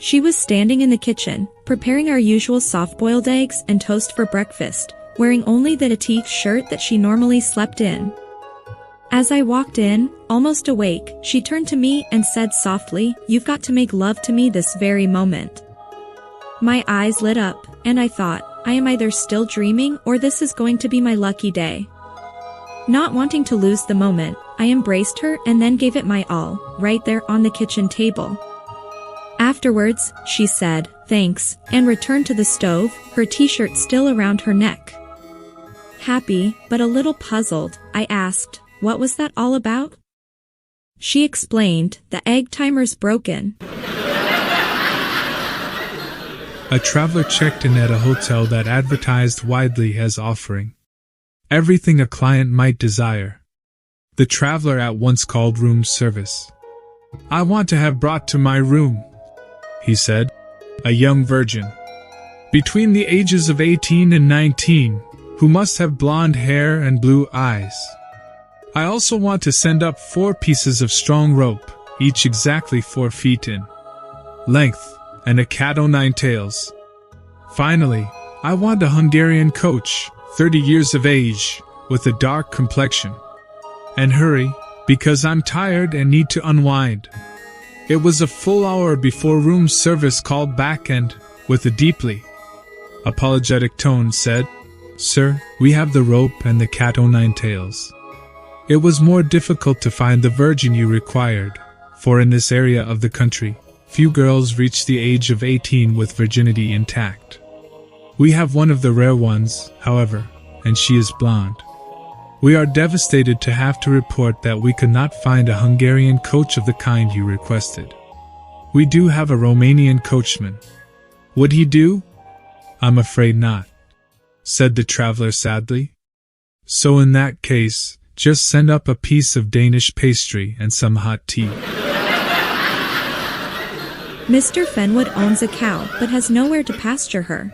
She was standing in the kitchen, preparing our usual soft-boiled eggs and toast for breakfast, wearing only the t-shirt that she normally slept in. As I walked in, almost awake, she turned to me and said softly, "You've got to make love to me this very moment." My eyes lit up, and I thought, I am either still dreaming or this is going to be my lucky day. Not wanting to lose the moment, I embraced her and then gave it my all, right there on the kitchen table. Afterwards, she said, "Thanks," and returned to the stove, her t-shirt still around her neck. Happy, but a little puzzled, I asked, "What was that all about?" She explained, "The egg timer's broken." A traveler checked in at a hotel that advertised widely as offering everything a client might desire. The traveler at once called room service. "I want to have brought to my room," he said, "a young virgin, between the ages of 18 and 19, who must have blonde hair and blue eyes. I also want to send up 4 pieces of strong rope, each exactly 4 feet in length, and a cat o' 9 tails. Finally, I want a Hungarian coach, 30 years of age, with a dark complexion. And hurry, because I'm tired and need to unwind." It was a full hour before room service called back and, with a deeply apologetic tone, said, "Sir, we have the rope and the cat o' 9 tails. It was more difficult to find the virgin you required, for in this area of the country, few girls reach the age of 18 with virginity intact. We have one of the rare ones, however, and she is blonde. We are devastated to have to report that we could not find a Hungarian coach of the kind you requested. We do have a Romanian coachman. Would he do?" "I'm afraid not," said the traveler sadly. "So in that case, just send up a piece of Danish pastry and some hot tea." Mr. Fenwood owns a cow but has nowhere to pasture her.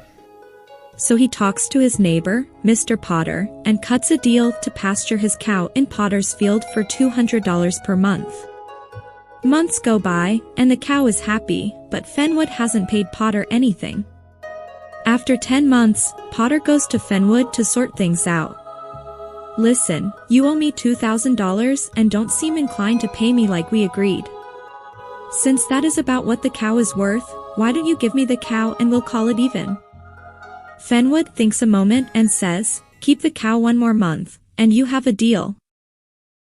So he talks to his neighbor, Mr. Potter, and cuts a deal to pasture his cow in Potter's field for $200 per month. Months go by, and the cow is happy, but Fenwood hasn't paid Potter anything. After 10 months, Potter goes to Fenwood to sort things out. "Listen, you owe me $2,000 and don't seem inclined to pay me like we agreed. Since that is about what the cow is worth, why don't you give me the cow and we'll call it even?" Fenwood thinks a moment and says, "Keep the cow 1 more month, and you have a deal."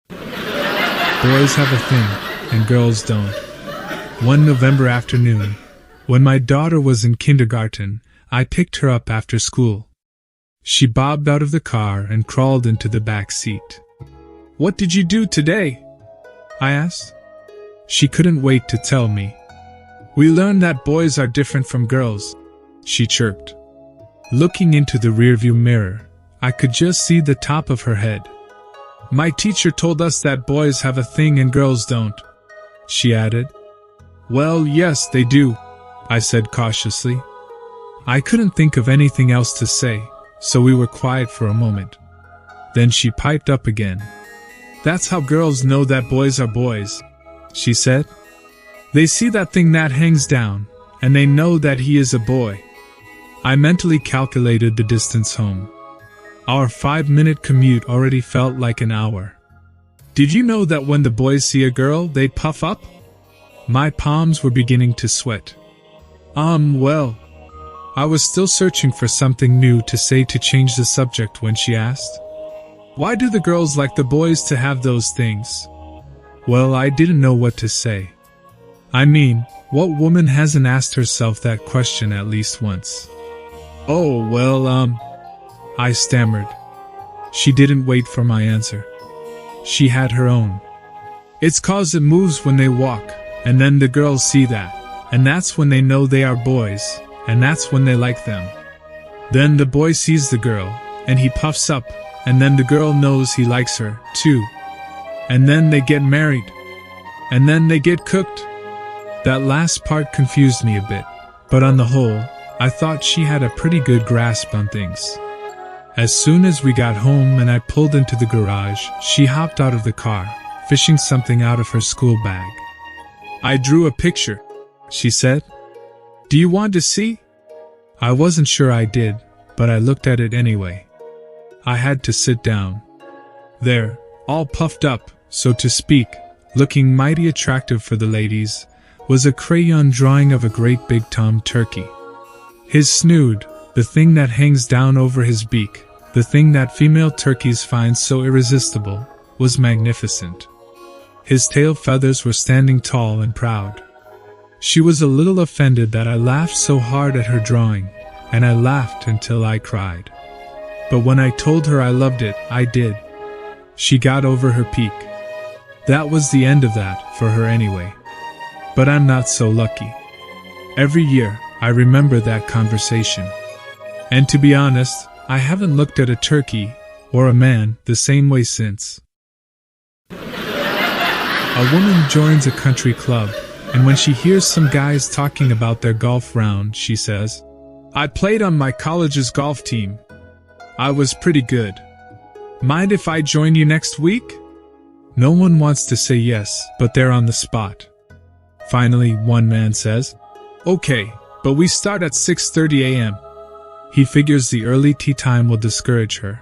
Boys have a thing, and girls don't. One November afternoon, when my daughter was in kindergarten, I picked her up after school. She bobbed out of the car and crawled into the back seat. "What did you do today?" I asked. She couldn't wait to tell me. "We learned that boys are different from girls," she chirped. Looking into the rearview mirror, I could just see the top of her head. "My teacher told us that boys have a thing and girls don't," she added. "Well, yes, they do," I said cautiously. I couldn't think of anything else to say, so we were quiet for a moment. Then she piped up again. "That's how girls know that boys are boys," she said. "They see that thing that hangs down, and they know that he is a boy." I mentally calculated the distance home. Our 5-minute commute already felt like an hour. "Did you know that when the boys see a girl, they puff up?" My palms were beginning to sweat. Well. I was still searching for something new to say to change the subject when she asked, "Why do the girls like the boys to have those things?" Well, I didn't know what to say. I mean, what woman hasn't asked herself that question at least once? "Oh, well, I stammered. She didn't wait for my answer. She had her own. "It's 'cause it moves when they walk, and then the girls see that, and that's when they know they are boys, and that's when they like them. Then the boy sees the girl, and he puffs up, and then the girl knows he likes her, too. And then they get married. And then they get cooked." That last part confused me a bit, but on the whole, I thought she had a pretty good grasp on things. As soon as we got home and I pulled into the garage, she hopped out of the car, fishing something out of her school bag. "I drew a picture," she said. Do you want to see? I wasn't sure I did, but I looked at it anyway. I had to sit down. There, all puffed up, so to speak, looking mighty attractive for the ladies, was a crayon drawing of a great big tom turkey. His snood, the thing that hangs down over his beak, the thing that female turkeys find so irresistible, was magnificent. His tail feathers were standing tall and proud. She was a little offended that I laughed so hard at her drawing, and I laughed until I cried. But when I told her I loved it, I did. She got over her pique. That was the end of that, for her anyway. But I'm not so lucky. Every year, I remember that conversation. And to be honest, I haven't looked at a turkey, or a man, the same way since. A woman joins a country club, and when she hears some guys talking about their golf round, she says, "I played on my college's golf team. I was pretty good. Mind if I join you next week?" No one wants to say yes, but they're on the spot. Finally, one man says, "Okay, but we start at 6:30 a.m. He figures the early tea time will discourage her.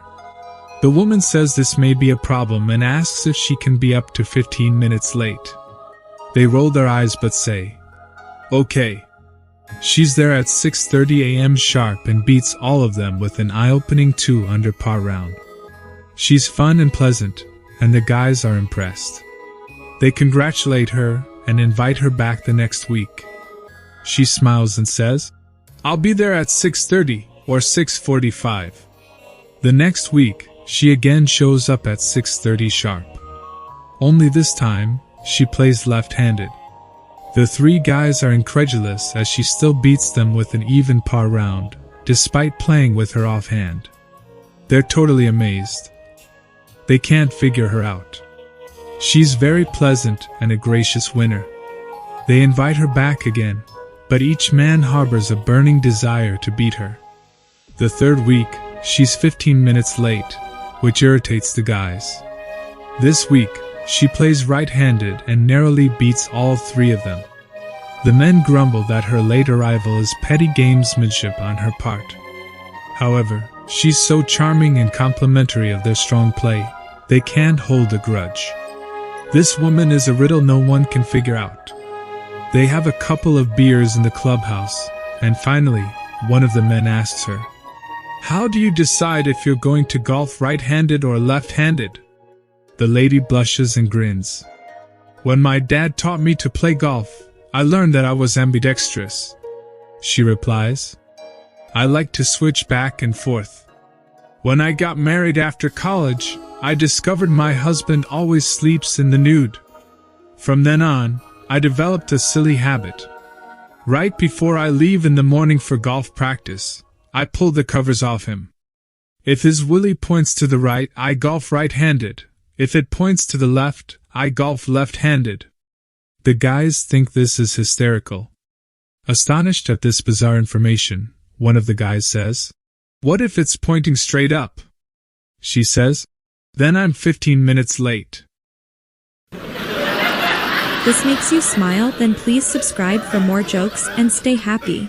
The woman says this may be a problem and asks if she can be up to 15 minutes late. They roll their eyes but say, "Okay." She's there at 6:30 a.m. sharp and beats all of them with an eye-opening 2 under par round. She's fun and pleasant, and the guys are impressed. They congratulate her and invite her back the next week. She smiles and says, "I'll be there at 6:30 or 6:45. The next week, she again shows up at 6:30 sharp. Only this time, she plays left-handed. The 3 guys are incredulous as she still beats them with an even par round, despite playing with her offhand. They're totally amazed. They can't figure her out. She's very pleasant and a gracious winner. They invite her back again, but each man harbors a burning desire to beat her. The 3rd week, she's 15 minutes late, which irritates the guys. This week, she plays right-handed and narrowly beats all 3 of them. The men grumble that her late arrival is petty gamesmanship on her part. However, she's so charming and complimentary of their strong play, they can't hold a grudge. This woman is a riddle no one can figure out. They have a couple of beers in the clubhouse, and finally, one of the men asks her, "How do you decide if you're going to golf right-handed or left-handed?" The lady blushes and grins. "When my dad taught me to play golf, I learned that I was ambidextrous," she replies. "I like to switch back and forth. When I got married after college, I discovered my husband always sleeps in the nude. From then on, I developed a silly habit. Right before I leave in the morning for golf practice, I pull the covers off him. If his willy points to the right, I golf right-handed. If it points to the left, I golf left-handed." The guys think this is hysterical. Astonished at this bizarre information, one of the guys says, "What if it's pointing straight up?" She says, "Then I'm 15 minutes late." This makes you smile? Then please subscribe for more jokes and stay happy.